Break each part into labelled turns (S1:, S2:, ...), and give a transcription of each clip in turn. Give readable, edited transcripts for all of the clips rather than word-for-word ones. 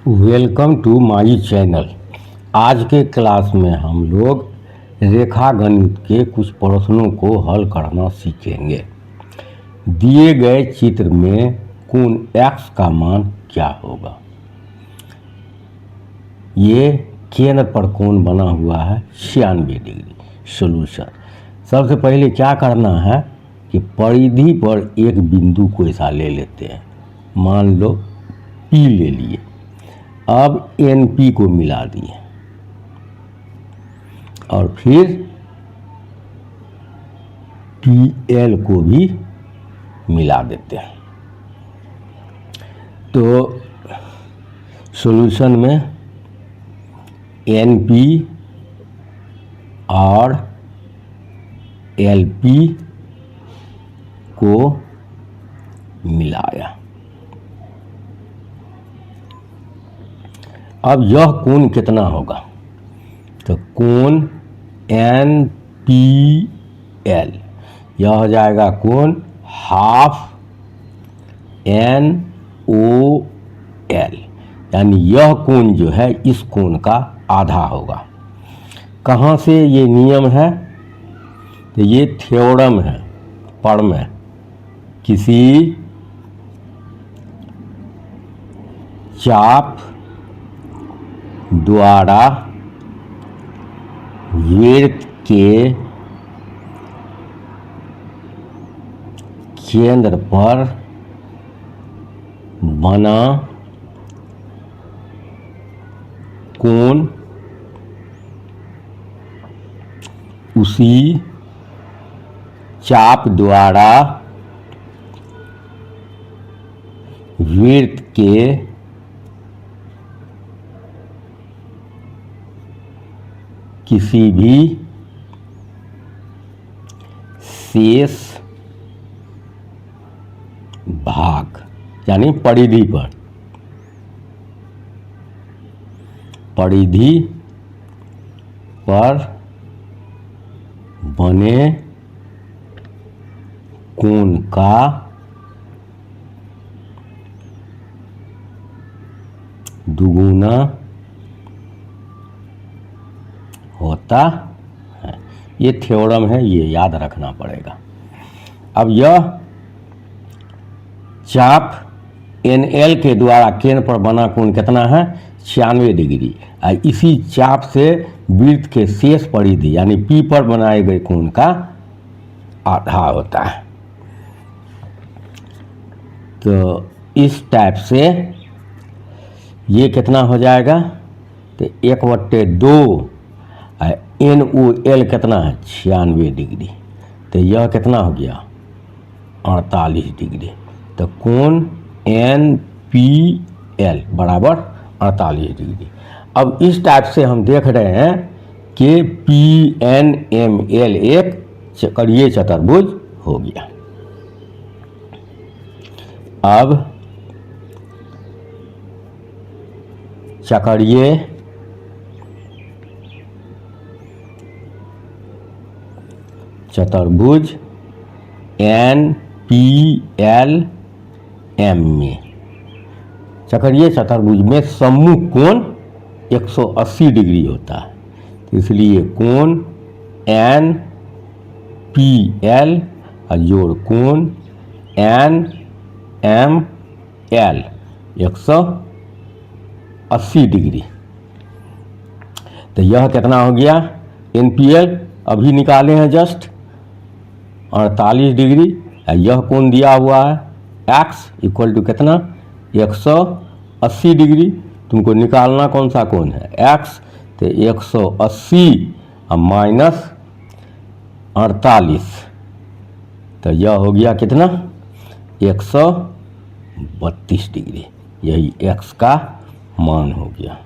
S1: Welcome to my channel. आज के class में हम लोग रेखा गणित के कुछ प्रश्नों को हल करना सीखेंगे। दिए गए चित्र में कोण x का मान क्या होगा। ये केंद्र पर कोण बना हुआ है 96 डिग्री। सॉल्यूशन, सबसे पहले क्या करना है कि परिधि पर एक बिंदु को ऐसा ले लेते हैं। मान लो P ले लिए। अब NP को मिला दिए और फिर PL को भी मिला देते हैं। तो सॉल्यूशन में NP और LP को मिलाया। अब यह कोण कितना होगा, तो कोण NPL यह हो जाएगा कोण हाफ NOL, यानी यह कोण जो है इस कोण का आधा होगा। कहाँ से ये नियम है, तो ये थ्योरम है प्रमेय। किसी चाप द्वारा वृत्त के केंद्र पर बना कोण उसी चाप द्वारा वृत्त के किसी भी शेष भाग यानी परिधि पर बने कोण का दुगुना होता है। ये थ्योरम है, ये याद रखना पड़ेगा। अब यह चाप NL के द्वारा केंद्र पर बना कोण कितना है 96 डिग्री। इसी चाप से वृत्त के शेष परिधि यानी P पर बनाए गए कोण का आधा होता है। तो इस टाइप से ये कितना हो जाएगा, तो 1/2 NOL कितना है 96 डिग्री, तो यह कितना हो गया 48 डिग्री। तो कोण NPL बराबर 48 डिग्री। अब इस टाइप से हम देख रहे हैं कि PNML एक चक्रीय चतुर्भुज हो गया। अब चक्रीय चतुर्भुज NPLM में चक्रीय चतुर्भुज में सम्मुख कोण 180 डिग्री होता है, तो इसलिए कोण NPL और जोड़ कोण NML 180 डिग्री। तो यह कितना हो गया NPL अभी निकाले हैं जस्ट 48 डिग्री। यह कोण दिया हुआ है x इक्वल टू कितना 180 डिग्री। तुमको निकालना कौन सा कोण है x, तो 180 और माइनस 48, तो यह हो गया कितना 132 डिग्री। यही x का मान हो गया।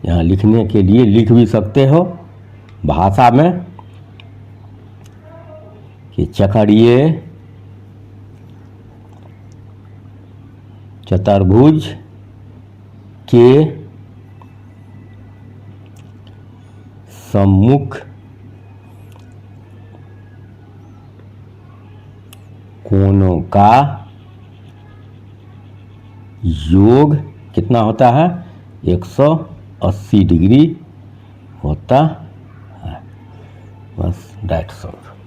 S1: यहाँ लिखने के लिए लिख भी सकते हो भाषा में कि चक्रीय चतुर्भुज के सम्मुख कोणों का योग कितना होता है 180 डिग्री होता है। बस दैट्स ऑल।